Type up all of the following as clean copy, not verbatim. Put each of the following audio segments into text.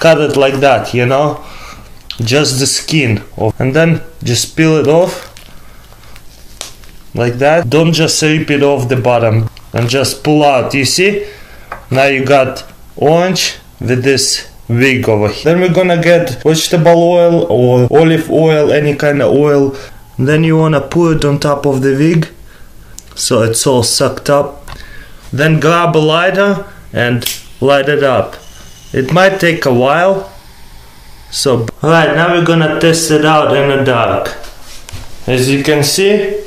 cut it like that, you know, just the skin, and then just peel it off like that. Don't just rip it off the bottom, and just pull out. You see, now you got orange with this wig over here. Then we're gonna get vegetable oil or olive oil, any kind of oil. Then you wanna put it on top of the wig so it's all sucked up. Then grab a lighter and light it up. It might take a while. So alright, now we're gonna test it out in the dark. As you can see,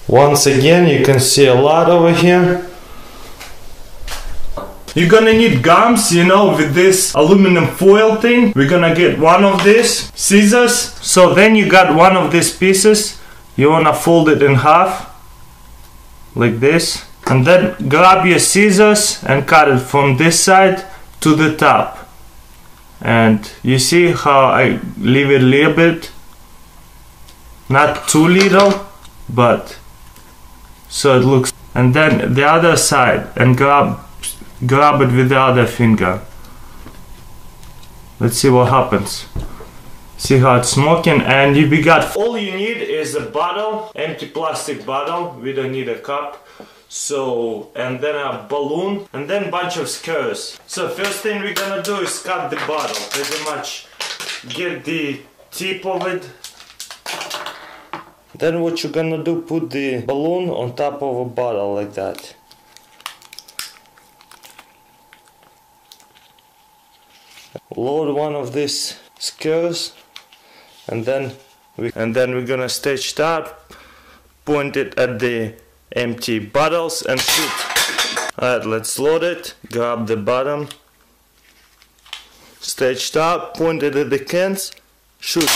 once again you can see a lot over here. You're gonna need gums, you know, with this aluminum foil thing. We're gonna get one of these, scissors. So then you got one of these pieces. You wanna fold it in half, like this. And then grab your scissors and cut it from this side to the top. And you see how I leave it a little bit, not too little, but so it looks. And then the other side, and grab it with the other finger. Let's see what happens. See how it's smoking. And we got, all you need is a bottle, empty plastic bottle. We don't need a cup. So, and then a balloon, and then bunch of skewers. So first thing we're gonna do is cut the bottle. Pretty much get the tip of it. Then what you're gonna do, put the balloon on top of a bottle like that. Load one of these skewers, and then we're gonna stitch that, point it at the empty bottles and shoot. Alright, let's load it. Grab the bottom, stitch up, point it at the cans, shoot.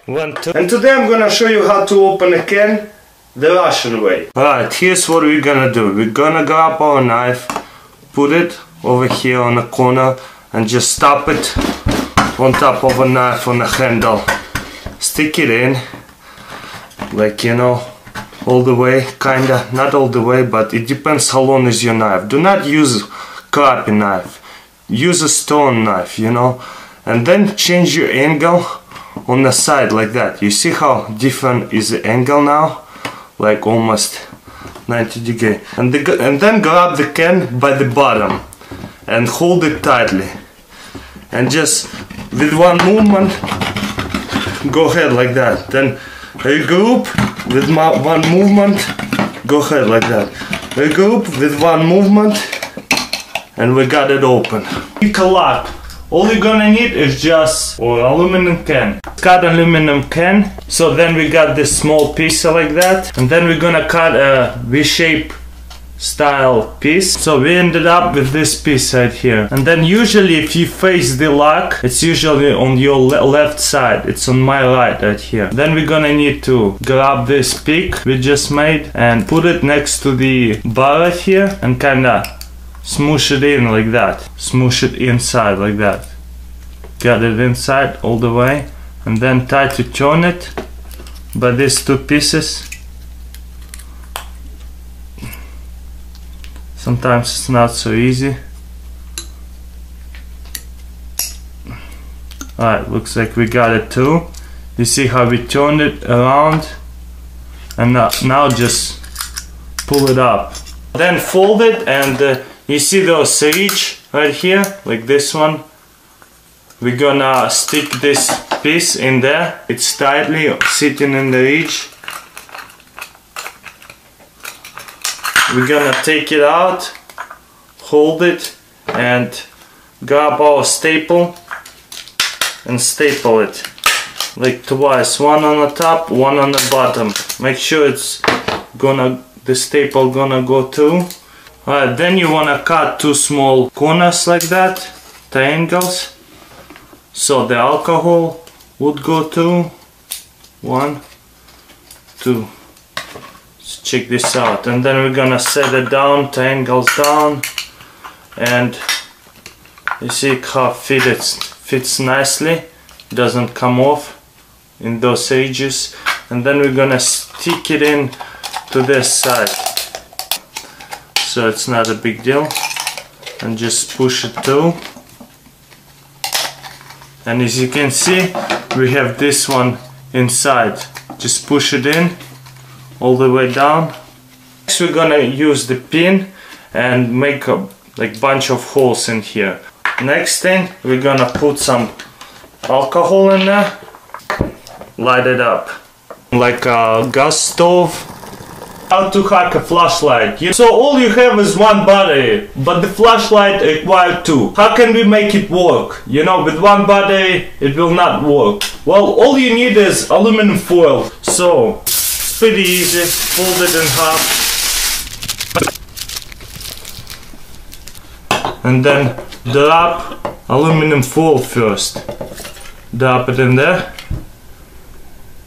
1, 2. And today I'm gonna show you how to open a can the Russian way. Alright, here's what we're gonna do. We're gonna grab our knife, put it over here on the corner, and just stop it on top of a knife on the handle. Stick it in, like, you know, all the way, kinda, not all the way, but it depends how long is your knife. Do not use crappy knife, use a stone knife, you know, and then change your angle on the side like that. You see how different is the angle now, like almost 90 degrees. And then grab the can by the bottom and hold it tightly, and just with one movement go ahead like that. Then regroup with one movement, go ahead like that. Regroup with one movement, and we got it open. Pick a lock. All you're gonna need is just aluminum can. Cut aluminum can. So then we got this small piece like that, and then we're gonna cut a V-shape style piece. So we ended up with this piece right here. And then usually if you face the lock, it's usually on your left side. It's on my right here. Then we're gonna need to grab this pick we just made and put it next to the bar right here, and kinda smoosh it in like that. Smoosh it inside like that. Get it inside all the way, and then try to turn it by these two pieces. Sometimes it's not so easy. Alright, looks like we got it too. You see how we turned it around, and now just pull it up. Then fold it, and you see those ridge right here, like this one. We're gonna stick this piece in there. It's tightly sitting in the ridge. We're gonna take it out, hold it, and grab our staple and staple it like twice, one on the top, one on the bottom. Make sure it's the staple gonna go through. Alright, then you wanna cut two small corners like that, triangles, so the alcohol would go through. 1, 2. Check this out, and then we're gonna set it down, triangles down, and you see how fits nicely, doesn't come off in those edges. And then we're gonna stick it in to this side, so it's not a big deal, and just push it through. and as you can see we have this one inside. Just push it in all the way down. Next we're gonna use the pin and make a bunch of holes in here. Next thing, we're gonna put some alcohol in there, light it up like a gas stove. How to hack a flashlight. So all you have is one battery, but the flashlight requires two. How can we make it work? You know, with one battery it will not work. Well, all you need is aluminum foil. So it's pretty easy. Fold it in half and then drop aluminum foil first. Drop it in there.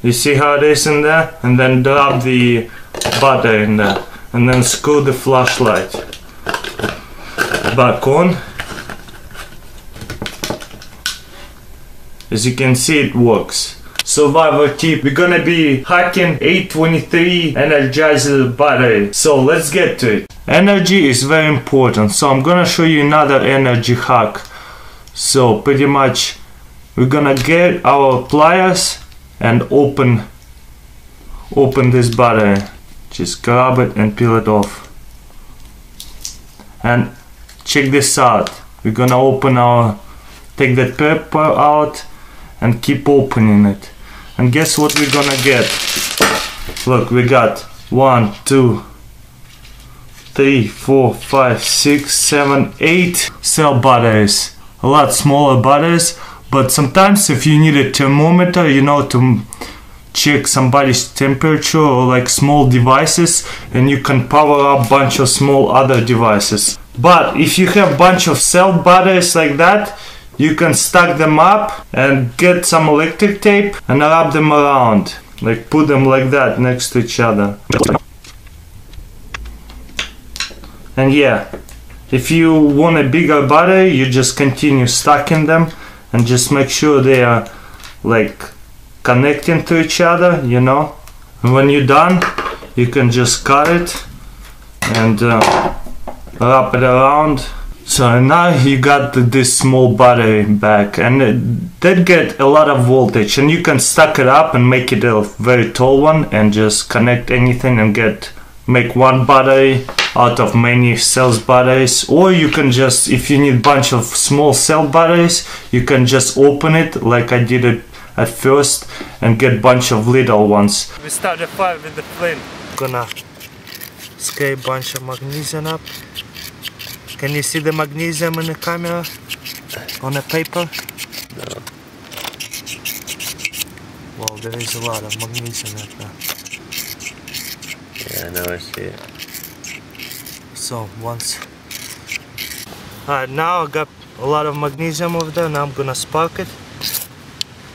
You see how it is in there? And then drop the battery in there. And then screw the flashlight back on. As you can see, it works. Survivor tip, we're gonna be hacking 823 Energizer battery. So let's get to it. Energy is very important, so I'm gonna show you another energy hack. So pretty much we're gonna get our pliers and open this battery. Just grab it and peel it off. And check this out. We're gonna take that paper out and keep opening it. And guess what we're gonna get? Look, we got 1, 2, 3, 4, 5, 6, 7, 8 cell batteries. A lot smaller batteries, but sometimes if you need a thermometer, you know, to check somebody's temperature or like small devices, and you can power up bunch of small other devices. But if you have bunch of cell batteries like that, you can stack them up and get some electric tape and wrap them around, like put them like that next to each other. And yeah, if you want a bigger battery, you just continue stacking them and just make sure they are like connecting to each other, you know. And when you're done, you can just cut it and wrap it around. So now you got this small battery back, and that get a lot of voltage, and you can stack it up and make it a very tall one and just connect anything and make one battery out of many cells batteries. Or you can just, if you need bunch of small cell batteries, you can just open it like I did it at first and get bunch of little ones. We start the fire with the flint. Gonna scrape bunch of magnesium up. Can you see the magnesium in the camera? On the paper? No. Well, there is a lot of magnesium in there. Yeah, now I see it. So once. Alright, now I got a lot of magnesium over there. Now I'm gonna spark it.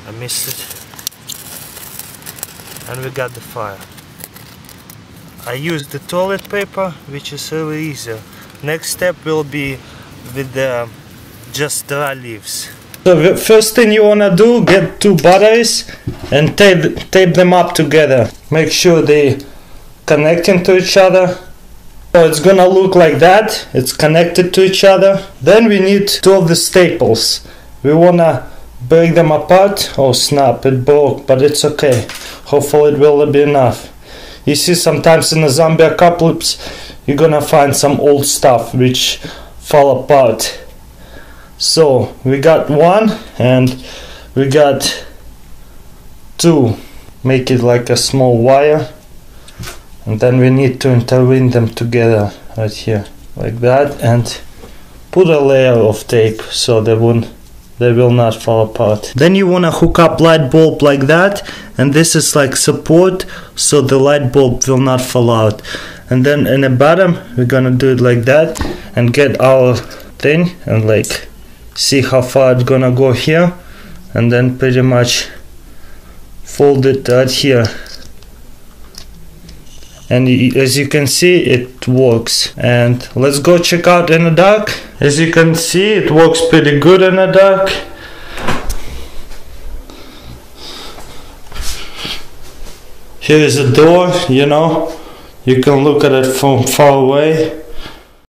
I missed it. And we got the fire. I used the toilet paper, which is really easy. Next step will be with the just dry leaves. So the first thing you wanna do, get two batteries and tape them up together. Make sure they connecting to each other. So it's gonna look like that. It's connected to each other. Then we need two of the staples. We wanna break them apart. Oh snap, it broke, but it's okay. Hopefully it will be enough. You see, sometimes in a zombie apocalypse you're gonna find some old stuff which fall apart. So we got one and we got two. Make it like a small wire, and then we need to intertwine them together right here like that, and put a layer of tape so they will not fall apart. Then you wanna hook up light bulb like that, and this is like support so the light bulb will not fall out. And then in the bottom we're gonna do it like that and get our thing and like see how far it's gonna go here, and then pretty much fold it right here. And as you can see, it works. And let's go check out in the dark. As you can see, it works pretty good in the dark. Here is a door, you know, you can look at it from far away.